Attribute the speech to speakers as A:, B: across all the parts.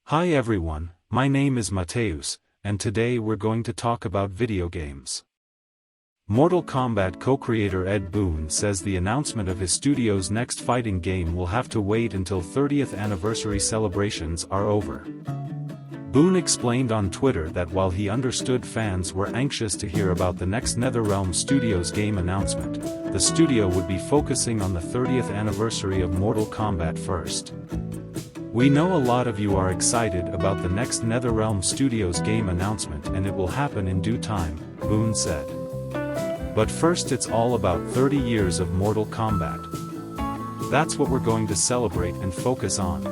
A: Hi everyone, my name is Mateus, and today we're going to talk about video games. Mortal Kombat co-creator Ed Boon says the announcement of his studio's next fighting game will have to wait until 30th anniversary celebrations are over. Boon explained on Twitter that while he understood fans were anxious to hear about the next NetherRealm Studios game announcement, the studio would be focusing on the 30th anniversary of Mortal Kombat first. We know a lot of you are excited about the next NetherRealm Studios game announcement and it will happen in due time, Boon said. But first it's all about 30 years of Mortal Kombat. That's what we're going to celebrate and focus on.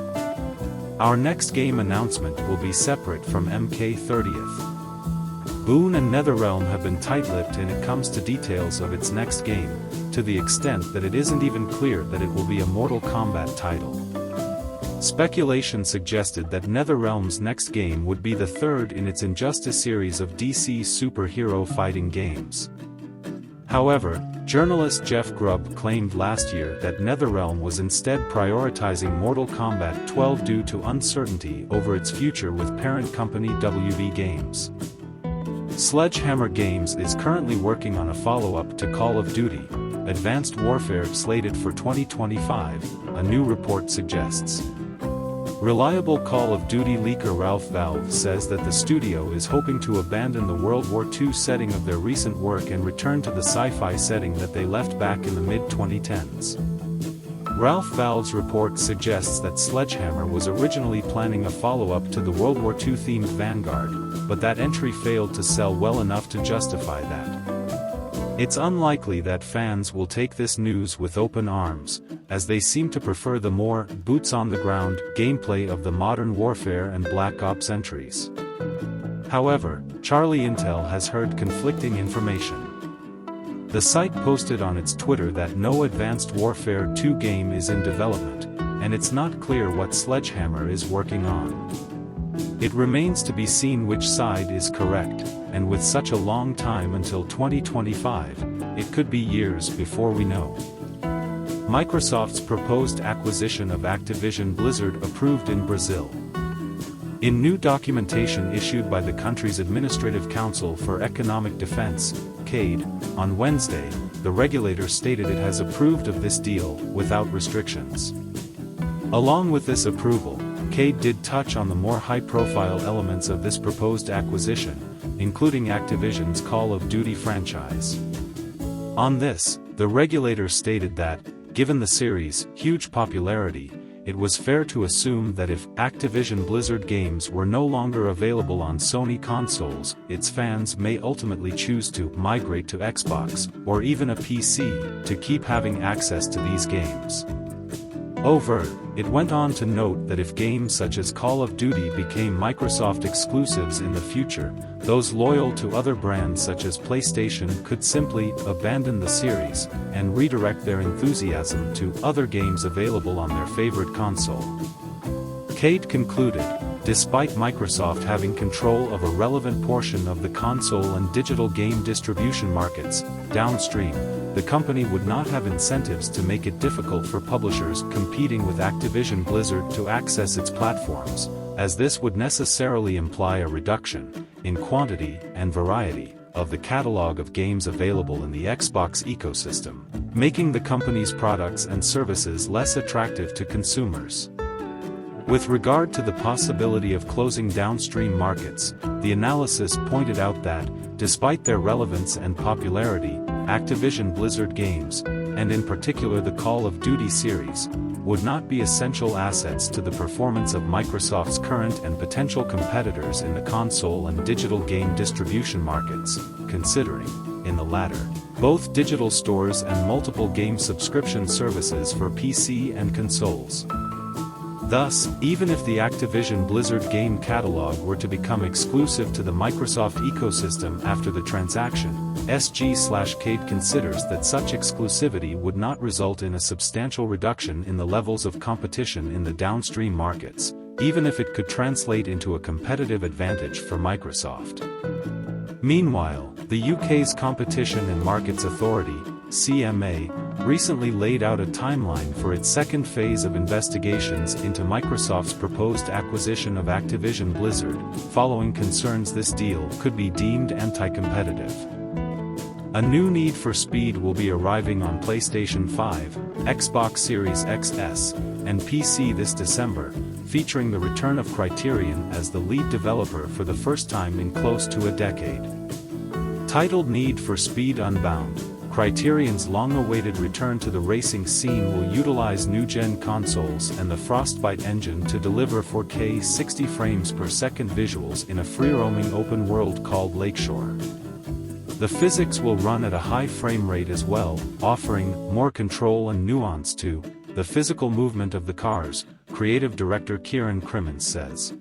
A: Our next game announcement will be separate from MK30th. Boon and NetherRealm have been tight-lipped when it comes to details of its next game, to the extent that it isn't even clear that it will be a Mortal Kombat title. Speculation suggested that NetherRealm's next game would be the third in its Injustice series of DC superhero fighting games. However, journalist Jeff Grubb claimed last year that NetherRealm was instead prioritizing Mortal Kombat 12 due to uncertainty over its future with parent company WB Games. Sledgehammer Games is currently working on a follow-up to Call of Duty: Advanced Warfare slated for 2025, a new report suggests. Reliable Call of Duty leaker Ralph Valve says that the studio is hoping to abandon the World War II setting of their recent work and return to the sci-fi setting that they left back in the mid-2010s. Ralph Valve's report suggests that Sledgehammer was originally planning a follow-up to the World War II-themed Vanguard, but that entry failed to sell well enough to justify that. It's unlikely that fans will take this news with open arms, as they seem to prefer the more boots-on-the-ground gameplay of the Modern Warfare and Black Ops entries. However, Charlie Intel has heard conflicting information. The site posted on its Twitter that no Advanced Warfare 2 game is in development, and it's not clear what Sledgehammer is working on. It remains to be seen which side is correct, and with such a long time until 2025, it could be years before we know. Microsoft's proposed acquisition of Activision Blizzard approved in Brazil. In new documentation issued by the country's Administrative Council for Economic Defense, CADE, on Wednesday, the regulator stated it has approved of this deal without restrictions. Along with this approval, CADE did touch on the more high-profile elements of this proposed acquisition, including Activision's Call of Duty franchise. On this, the regulator stated that, given the series' huge popularity, it was fair to assume that if Activision Blizzard games were no longer available on Sony consoles, its fans may ultimately choose to migrate to Xbox, or even a PC, to keep having access to these games. It went on to note that if games such as Call of Duty became Microsoft exclusives in the future, those loyal to other brands such as PlayStation could simply abandon the series and redirect their enthusiasm to other games available on their favorite console. CADE concluded, despite Microsoft having control of a relevant portion of the console and digital game distribution markets, downstream, the company would not have incentives to make it difficult for publishers competing with Activision Blizzard to access its platforms, as this would necessarily imply a reduction, in quantity and variety, of the catalog of games available in the Xbox ecosystem, making the company's products and services less attractive to consumers. With regard to the possibility of closing downstream markets, the analysis pointed out that, despite their relevance and popularity, Activision Blizzard games, and in particular the Call of Duty series, would not be essential assets to the performance of Microsoft's current and potential competitors in the console and digital game distribution markets, considering, in the latter, both digital stores and multiple game subscription services for PC and consoles. Thus, even if the Activision Blizzard game catalog were to become exclusive to the Microsoft ecosystem after the transaction, SG/CADE considers that such exclusivity would not result in a substantial reduction in the levels of competition in the downstream markets, even if it could translate into a competitive advantage for Microsoft. Meanwhile, the UK's Competition and Markets Authority, CMA, recently laid out a timeline for its second phase of investigations into Microsoft's proposed acquisition of Activision Blizzard, following concerns this deal could be deemed anti-competitive. A new Need for Speed will be arriving on PlayStation 5, Xbox Series XS, and PC this December, featuring the return of Criterion as the lead developer for the first time in close to a decade. Titled Need for Speed Unbound, Criterion's long-awaited return to the racing scene will utilize new-gen consoles and the Frostbite engine to deliver 4K 60 frames per second visuals in a free-roaming open world called Lakeshore. The physics will run at a high frame rate as well, offering more control and nuance to the physical movement of the cars, creative director Kieran Crimmins says.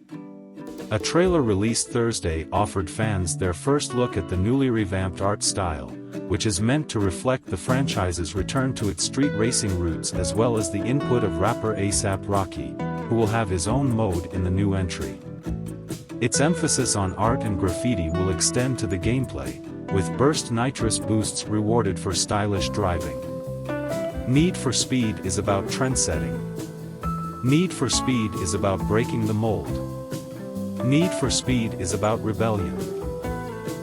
A: A trailer released Thursday offered fans their first look at the newly revamped art style, which is meant to reflect the franchise's return to its street racing roots as well as the input of rapper A$AP Rocky, who will have his own mode in the new entry. Its emphasis on art and graffiti will extend to the gameplay, with burst nitrous boosts rewarded for stylish driving. Need for Speed is about trendsetting. Need for Speed is about breaking the mold. Need for Speed is about rebellion.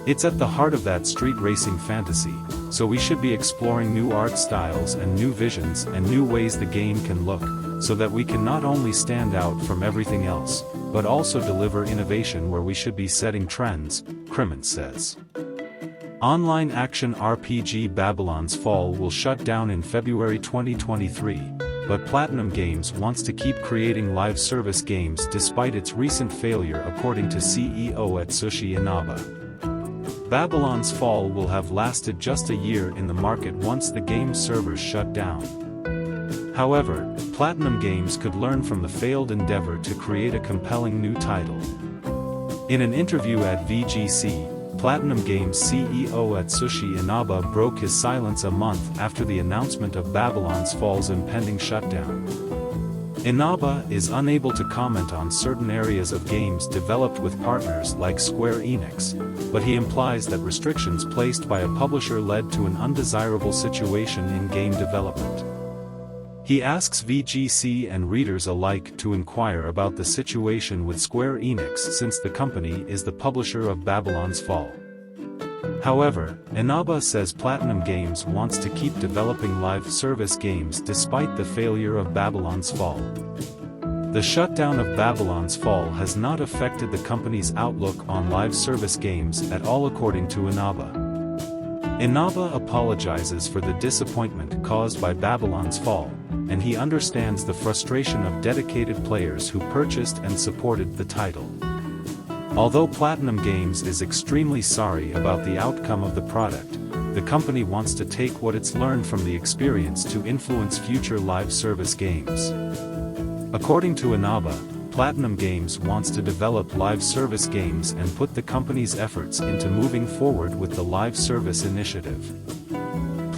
A: It's at the heart of that street racing fantasy, so we should be exploring new art styles and new visions and new ways the game can look, so that we can not only stand out from everything else, but also deliver innovation where we should be setting trends, Crimmins says. Online action RPG Babylon's Fall will shut down in February 2023, but PlatinumGames wants to keep creating live service games despite its recent failure according to CEO Atsushi Inaba. Babylon's Fall will have lasted just a year in the market once the game's servers shut down. However, PlatinumGames could learn from the failed endeavor to create a compelling new title. In an interview at VGC, PlatinumGames CEO Atsushi Inaba broke his silence a month after the announcement of Babylon's Fall's impending shutdown. Inaba is unable to comment on certain areas of games developed with partners like Square Enix, but he implies that restrictions placed by a publisher led to an undesirable situation in game development. He asks VGC and readers alike to inquire about the situation with Square Enix since the company is the publisher of Babylon's Fall. However, Inaba says PlatinumGames wants to keep developing live service games despite the failure of Babylon's Fall. The shutdown of Babylon's Fall has not affected the company's outlook on live service games at all according to Inaba. Inaba apologizes for the disappointment caused by Babylon's Fall, and he understands the frustration of dedicated players who purchased and supported the title. Although PlatinumGames is extremely sorry about the outcome of the product, the company wants to take what it's learned from the experience to influence future live service games. According to Inaba, PlatinumGames wants to develop live service games and put the company's efforts into moving forward with the live service initiative.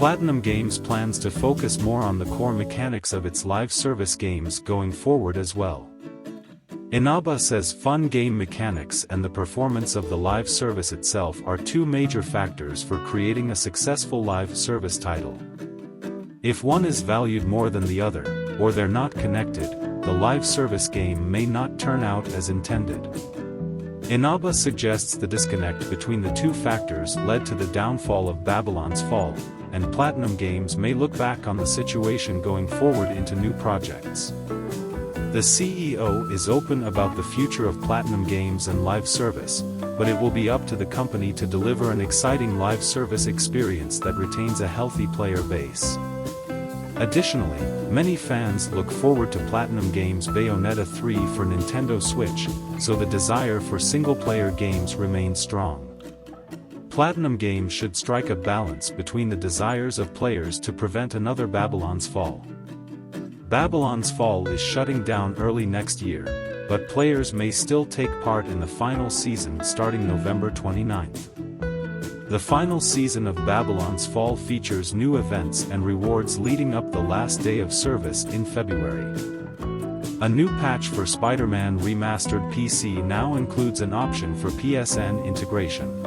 A: PlatinumGames plans to focus more on the core mechanics of its live service games going forward as well. Inaba says fun game mechanics and the performance of the live service itself are two major factors for creating a successful live service title. If one is valued more than the other, or they're not connected, the live service game may not turn out as intended. Inaba suggests the disconnect between the two factors led to the downfall of Babylon's Fall, and PlatinumGames may look back on the situation going forward into new projects. The CEO is open about the future of PlatinumGames and live service, but it will be up to the company to deliver an exciting live service experience that retains a healthy player base. Additionally, many fans look forward to PlatinumGames' Bayonetta 3 for Nintendo Switch, so the desire for single-player games remains strong. PlatinumGames should strike a balance between the desires of players to prevent another Babylon's Fall. Babylon's Fall is shutting down early next year, but players may still take part in the final season starting November 29th. The final season of Babylon's Fall features new events and rewards leading up the last day of service in February. A new patch for Spider-Man Remastered PC now includes an option for PSN integration.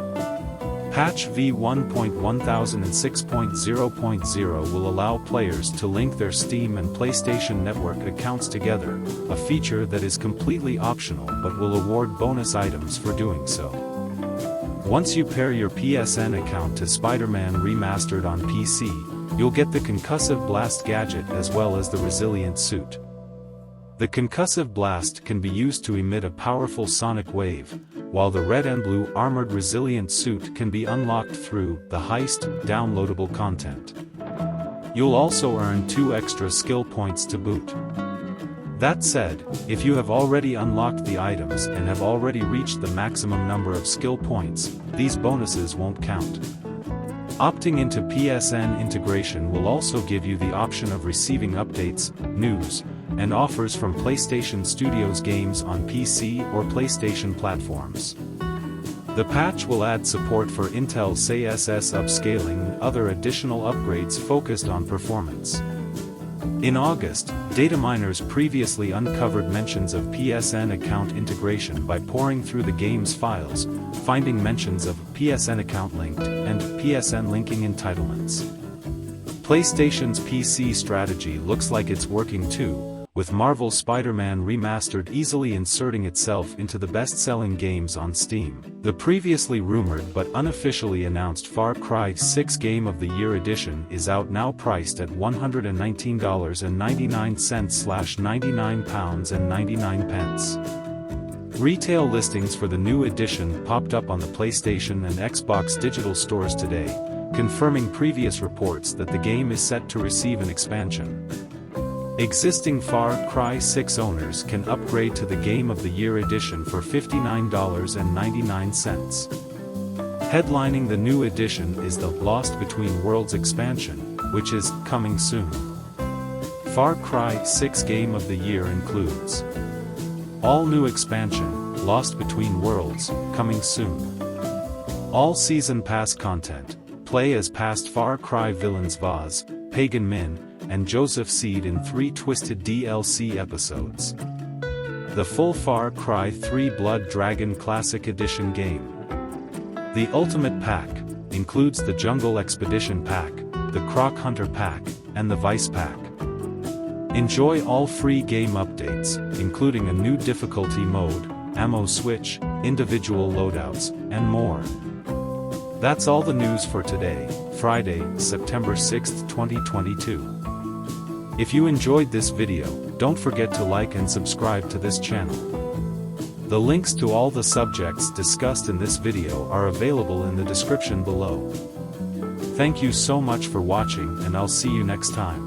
A: Patch v1.1006.0.0 will allow players to link their Steam and PlayStation Network accounts together, a feature that is completely optional but will award bonus items for doing so. Once you pair your PSN account to Spider-Man Remastered on PC, you'll get the Concussive Blast gadget as well as the Resilient Suit. The Concussive Blast can be used to emit a powerful sonic wave, while the red and blue armored Resilient Suit can be unlocked through the Heist downloadable content. You'll also earn 2 extra skill points to boot. That said, if you have already unlocked the items and have already reached the maximum number of skill points, these bonuses won't count. Opting into PSN integration will also give you the option of receiving updates, news, and offers from PlayStation Studios games on PC or PlayStation platforms. The patch will add support for Intel CSS upscaling and other additional upgrades focused on performance. In August, data miners previously uncovered mentions of PSN account integration by poring through the game's files, finding mentions of PSN account linked and PSN linking entitlements. PlayStation's PC strategy looks like it's working too, with Marvel's Spider-Man Remastered easily inserting itself into the best-selling games on Steam. The previously rumored but unofficially announced Far Cry 6 Game of the Year edition is out now, priced at £119.99/£99.99. Retail listings for the new edition popped up on the PlayStation and Xbox digital stores today, confirming previous reports that the game is set to receive an expansion. Existing Far Cry 6 owners can upgrade to the Game of the Year edition for $59.99. Headlining the new edition is the Lost Between Worlds expansion, which is coming soon. Far Cry 6 Game of the Year includes all new expansion, Lost Between Worlds, coming soon. All Season Pass content, play as past Far Cry villains Vaz, Pagan Min, and Joseph Seed in 3 twisted DLC episodes. The full Far Cry 3 Blood Dragon Classic Edition game. The Ultimate Pack includes the Jungle Expedition Pack, the Croc Hunter Pack, and the Vice Pack. Enjoy all free game updates, including a new difficulty mode, ammo switch, individual loadouts, and more. That's all the news for today, Friday, September 6, 2022. If you enjoyed this video, don't forget to like and subscribe to this channel. The links to all the subjects discussed in this video are available in the description below. Thank you so much for watching, and I'll see you next time.